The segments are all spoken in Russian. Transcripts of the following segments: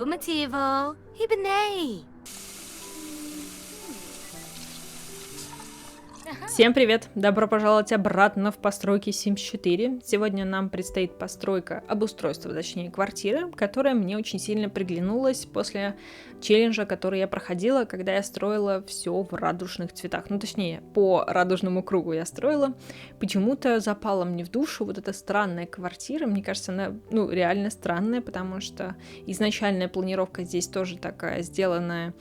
Bumativo, Hibinei. Всем привет! Добро пожаловать обратно в постройки Sims 4. Сегодня нам предстоит обустройство, точнее, квартиры, которая мне очень сильно приглянулась после челленджа, который я проходила, когда я строила все в радужных цветах. Ну, точнее, по радужному кругу я строила. Почему-то запала мне в душу вот эта странная квартира. Мне кажется, она, реально странная, потому что изначальная планировка здесь тоже такая сделанная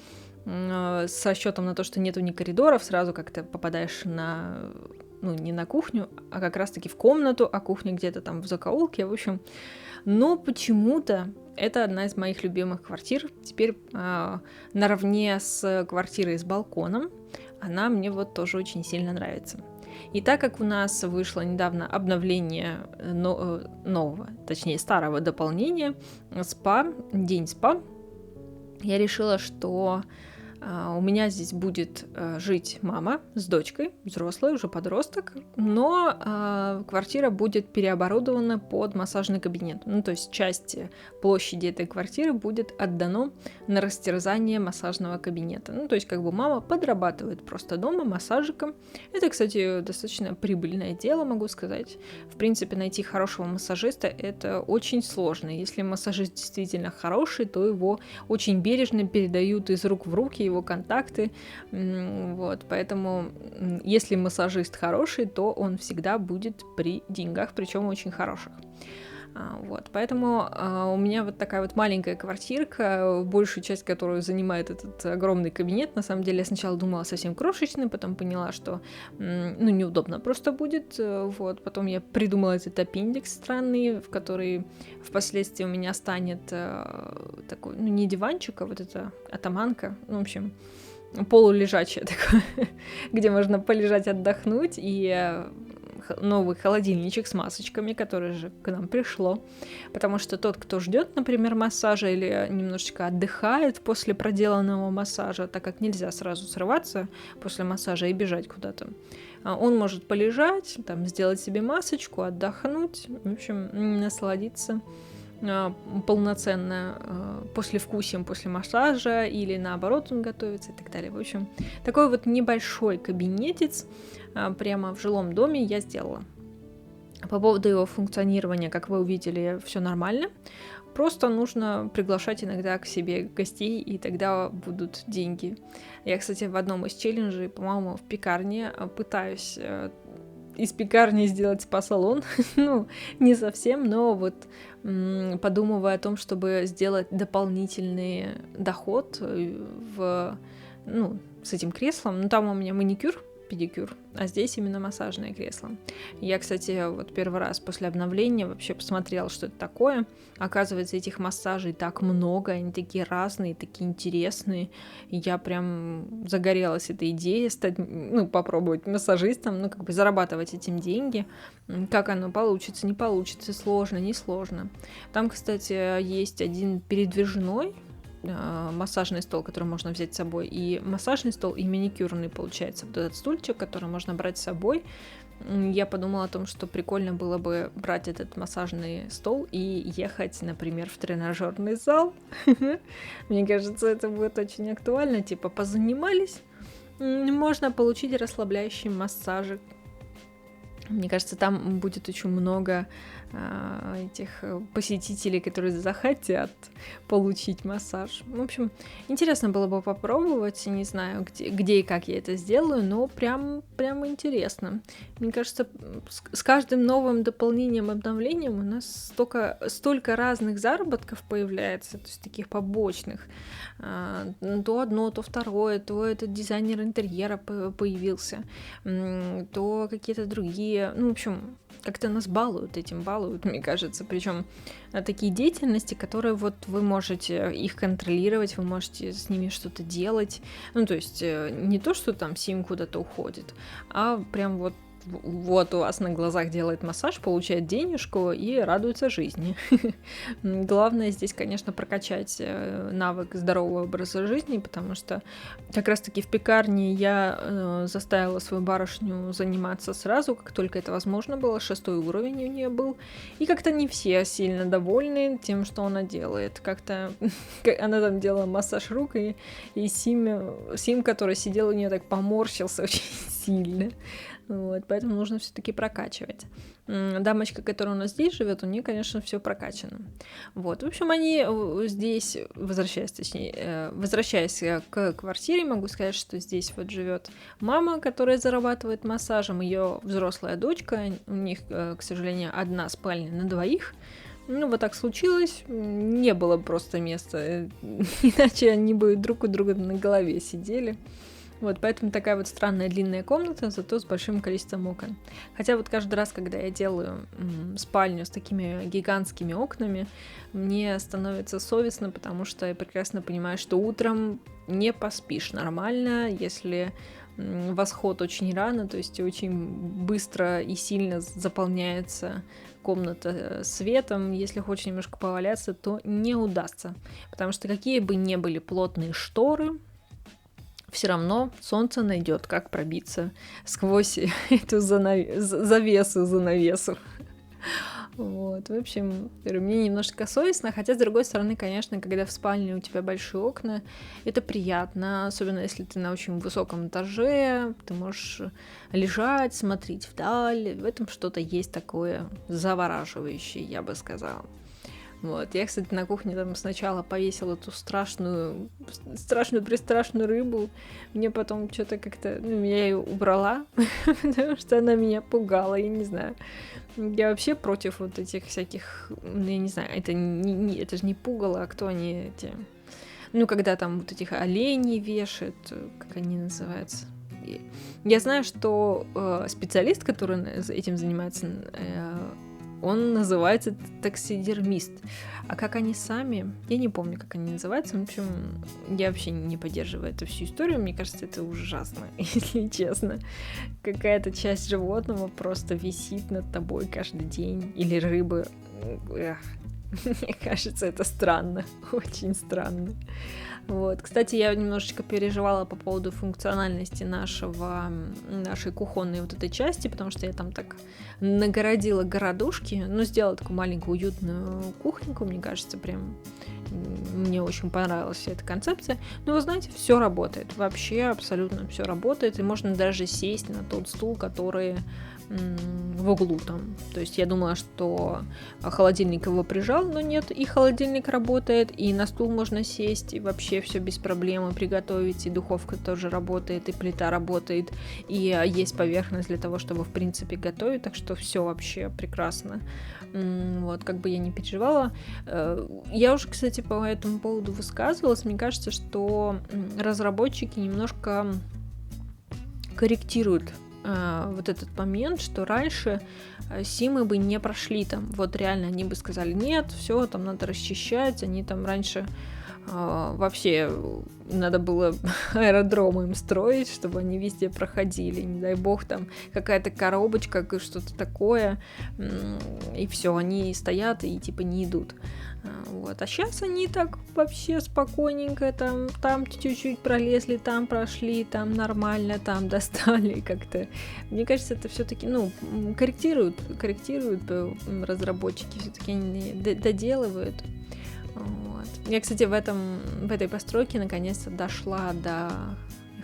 с расчетом на то, что нету ни коридоров, сразу как ты попадаешь не на кухню, а как раз-таки в комнату, а кухня где-то там в закоулке, в общем. Но почему-то это одна из моих любимых квартир. Теперь наравне с квартирой с балконом она мне вот тоже очень сильно нравится. И так как у нас вышло недавно обновление старого дополнения, день спа, я решила, что у меня здесь будет жить мама с дочкой, взрослая, уже подросток, но квартира будет переоборудована под массажный кабинет. Ну, то есть часть площади этой квартиры будет отдано на растерзание массажного кабинета. Ну, то есть как бы мама подрабатывает просто дома массажиком. Это, кстати, достаточно прибыльное дело, могу сказать. В принципе, найти хорошего массажиста это очень сложно. Если массажист действительно хороший, то его очень бережно передают из рук в руки, его контакты, вот, поэтому если массажист хороший, то он всегда будет при деньгах, причем очень хороших. Вот, поэтому у меня вот такая вот маленькая квартирка, большую часть которую занимает этот огромный кабинет. На самом деле я сначала думала совсем крошечный, потом поняла, что неудобно просто будет. Вот, потом я придумала этот аппендикс странный, в который впоследствии у меня станет такой, не диванчик, а вот эта атаманка, в общем, полулежачая такое, где можно полежать, отдохнуть, и новый холодильничек с масочками, который же к нам пришло, потому что тот, кто ждет, например, массажа или немножечко отдыхает после проделанного массажа, так как нельзя сразу срываться после массажа и бежать куда-то, он может полежать, там, сделать себе масочку, отдохнуть, в общем, насладиться полноценно послевкусием после массажа, или наоборот он готовится и так далее. В общем, такой вот небольшой кабинетец прямо в жилом доме я сделала. По поводу его функционирования, как вы увидели, все нормально. Просто нужно приглашать иногда к себе гостей, и тогда будут деньги. Я, кстати, в одном из челленджей, по-моему, в пекарне пытаюсь из пекарни сделать спа-салон. Не совсем, но вот подумывая о том, чтобы сделать дополнительный доход с этим креслом. Там у меня маникюр, педикюр, а здесь именно массажное кресло. Я, кстати, вот первый раз после обновления вообще посмотрела, что это такое. Оказывается, этих массажей так много, они такие разные, такие интересные. И я прям загорелась этой идеей стать, попробовать массажистом, зарабатывать этим деньги. Как оно получится, не получится, сложно, не сложно. Там, кстати, есть один передвижной массажный стол, который можно взять с собой, и массажный стол, и маникюрный, получается, вот этот стульчик, который можно брать с собой. Я подумала о том, что прикольно было бы брать этот массажный стол и ехать, например, в тренажерный зал. Мне кажется, это будет очень актуально, типа позанимались, можно получить расслабляющий массажик. Мне кажется, там будет очень много этих посетителей, которые захотят получить массаж. В общем, интересно было бы попробовать. Не знаю, где и как я это сделаю, но прям интересно. Мне кажется, с каждым новым дополнением, обновлением у нас столько разных заработков появляется, то есть таких побочных. То одно, то второе, то этот дизайнер интерьера появился, то какие-то другие. В общем, как-то нас балуют, мне кажется. Причем такие деятельности, которые вот вы можете их контролировать, вы можете с ними что-то делать. То есть не то, что там Сим куда-то уходит, а прям вот вот у вас на глазах делает массаж, получает денежку и радуется жизни. Главное здесь, конечно, прокачать навык здорового образа жизни, потому что как раз-таки в пекарне я заставила свою барышню заниматься сразу, как только это возможно было, 6 уровень у нее был, и как-то не все сильно довольны тем, что она делает. Как-то она там делала массаж рук, и Сим, который сидел у нее, так поморщился очень сильно. Вот, поэтому нужно все-таки прокачивать. Дамочка, которая у нас здесь живет, у нее, конечно, все прокачано. Вот, в общем, они здесь, возвращаясь к квартире, могу сказать, что здесь вот живет мама, которая зарабатывает массажем, ее взрослая дочка, у них, к сожалению, одна спальня на двоих. Ну, вот так случилось, не было просто места, иначе они бы друг у друга на голове сидели. Вот, поэтому такая вот странная длинная комната, зато с большим количеством окон. Хотя вот каждый раз, когда я делаю спальню с такими гигантскими окнами, мне становится совестно, потому что я прекрасно понимаю, что утром не поспишь нормально, если восход очень рано, то есть очень быстро и сильно заполняется комната светом. Если хочешь немножко поваляться, то не удастся, потому что какие бы ни были плотные шторы, все равно солнце найдет, как пробиться сквозь эту занавесу. Вот, в общем, мне немножко совестно, хотя, с другой стороны, конечно, когда в спальне у тебя большие окна, это приятно, особенно если ты на очень высоком этаже, ты можешь лежать, смотреть вдаль, в этом что-то есть такое завораживающее, я бы сказала. Вот. Я, кстати, на кухне там сначала повесила эту страшную-престрашную рыбу. Мне потом что-то как-то... я ее убрала, потому что она меня пугала, я не знаю. Я вообще против вот этих всяких... я не знаю, это же не пугало, а кто они эти... когда там вот этих оленей вешают, как они называются. Я знаю, что специалист, который этим занимается... он называется таксидермист. А как они сами? Я не помню, как они называются. В общем, я вообще не поддерживаю эту всю историю. Мне кажется, это ужасно, если честно. Какая-то часть животного просто висит над тобой каждый день. Или рыбы. Мне кажется, это странно. Очень странно. Вот. Кстати, я немножечко переживала по поводу функциональности нашей кухонной вот этой части, потому что я там так нагородила городушки, сделала такую маленькую уютную кухоньку, мне кажется, прям мне очень понравилась вся эта концепция. Но вы знаете, все работает, вообще абсолютно все работает, и можно даже сесть на тот стул, который в углу там. То есть я думала, что холодильник его прижал, но нет, и холодильник работает, и на стул можно сесть, и вообще все без проблем приготовить, и духовка тоже работает, и плита работает, и есть поверхность для того, чтобы в принципе готовить, так что все вообще прекрасно. Вот, как бы я не переживала. Я уже, кстати, по этому поводу высказывалась. Мне кажется, что разработчики немножко корректируют вот этот момент, что раньше симы бы не прошли там. Вот реально они бы сказали, нет, все, там надо расчищать. Они там раньше вообще надо было аэродромы им строить, чтобы они везде проходили. Не дай бог, там какая-то коробочка, что-то такое, и все, они стоят и типа не идут. Вот. А сейчас они так вообще спокойненько там чуть-чуть пролезли, там прошли, там нормально, там достали как-то. Мне кажется, это все-таки, корректируют разработчики, все-таки они доделывают. Вот. Я, кстати, в этой постройке наконец-то дошла до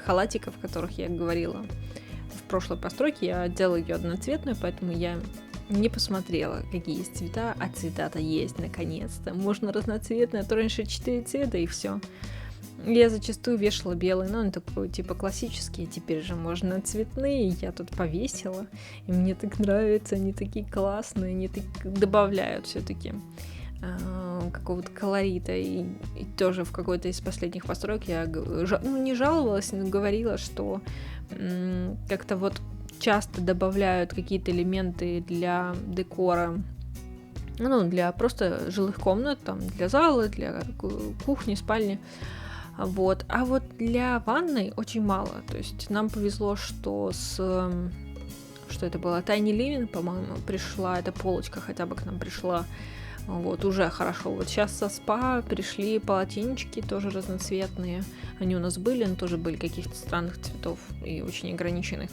халатиков, о которых я говорила в прошлой постройке. Я делала ее одноцветную, поэтому я не посмотрела, какие есть цвета, а цвета-то есть, наконец-то. Можно разноцветные, а то раньше 4 цвета и все. Я зачастую вешала белый, но он такой типа классический, теперь же можно цветные, я тут повесила, и мне так нравится, они такие классные, они так добавляют все-таки какого-то колорита, и тоже в какой-то из последних построек я не жаловалась, но говорила, что как-то вот часто добавляют какие-то элементы для декора, для просто жилых комнат, там, для зала, для кухни, спальни. Вот. А вот для ванной очень мало. То есть нам повезло, что с что это было? Tiny Living, по-моему, пришла, эта полочка хотя бы к нам пришла. Вот, уже хорошо. Вот сейчас со спа пришли полотенечки, тоже разноцветные. Они у нас были, но тоже были каких-то странных цветов и очень ограниченных.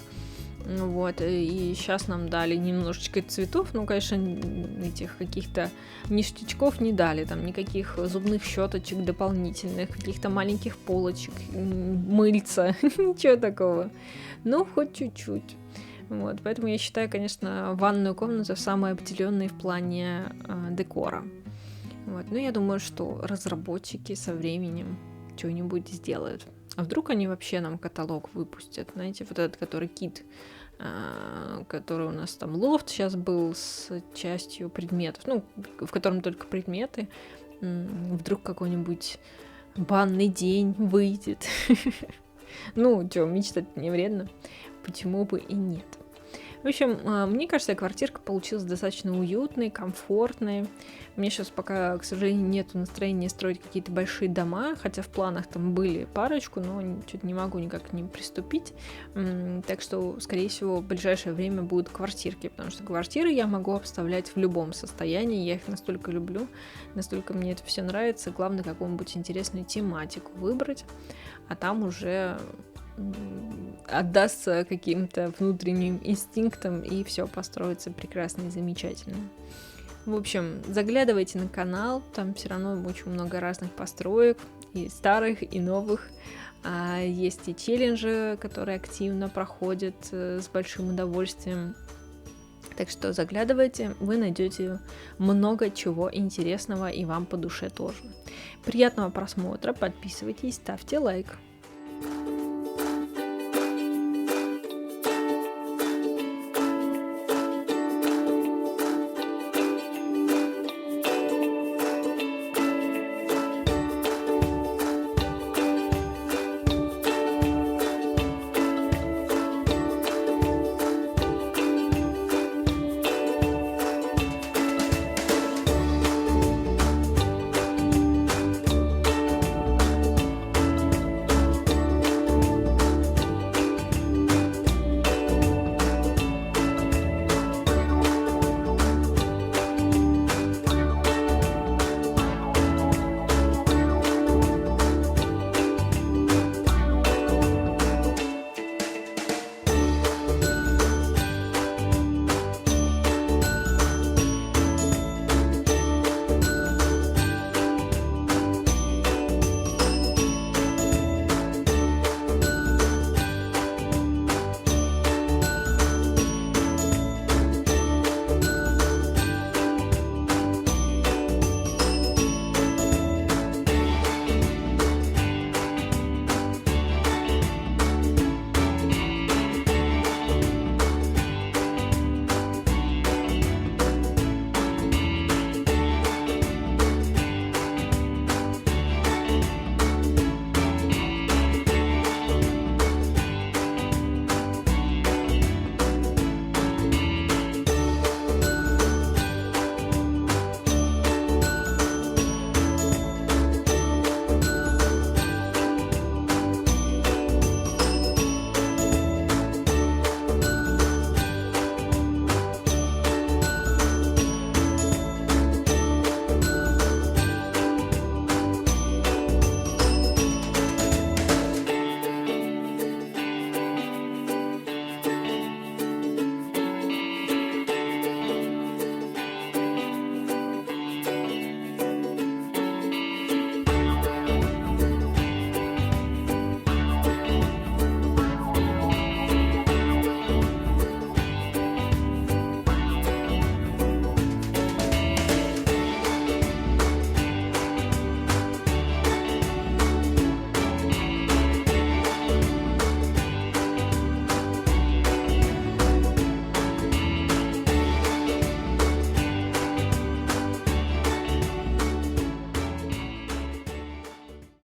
Вот, и сейчас нам дали немножечко цветов, ну, конечно, этих каких-то ништячков не дали, там никаких зубных щеточек дополнительных, каких-то маленьких полочек, мыльца, ничего такого. Ну, хоть чуть-чуть. Вот, поэтому я считаю, конечно, ванную комнату самой обделенной в плане декора. Вот, но я думаю, что разработчики со временем что-нибудь сделают. А вдруг они вообще нам каталог выпустят, знаете, вот этот, который кит, который у нас там лофт сейчас был с частью предметов, ну, в котором только предметы. Вдруг какой-нибудь банный день выйдет. Ну, что, мечтать не вредно, почему бы и нет. В общем, мне кажется, квартирка получилась достаточно уютной, комфортной. Мне сейчас пока, к сожалению, нет настроения строить какие-то большие дома, хотя в планах там были парочку, но что-то не могу никак к ним приступить. Так что, скорее всего, в ближайшее время будут квартирки, потому что квартиры я могу обставлять в любом состоянии. Я их настолько люблю, настолько мне это все нравится. Главное, какую-нибудь интересную тематику выбрать, а там уже отдастся каким-то внутренним инстинктам, и все построится прекрасно и замечательно. В общем, заглядывайте на канал, там все равно очень много разных построек, и старых, и новых. Есть и челленджи, которые активно проходят с большим удовольствием. Так что заглядывайте, вы найдете много чего интересного и вам по душе тоже. Приятного просмотра, подписывайтесь, ставьте лайк.